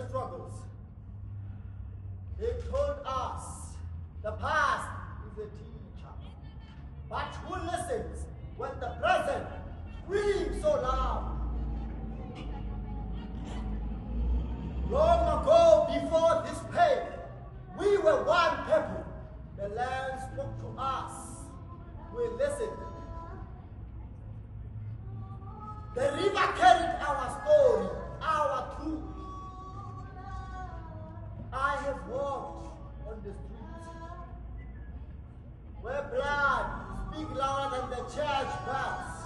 struggles. They told us the past is a teacher, but who listens when the present screams so loud? Long ago, before this pain, we were one people. The land spoke to us. We listened. The river carried our story, our truth. I have walked on the streets where blood speaks louder than the church bells.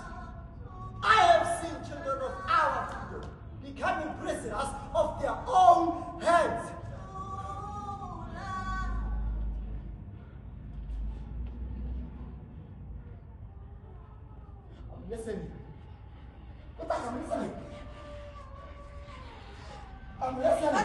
I have seen children of our freedom becoming prisoners of their own hands. I'm listening. I'm listening. I'm listening.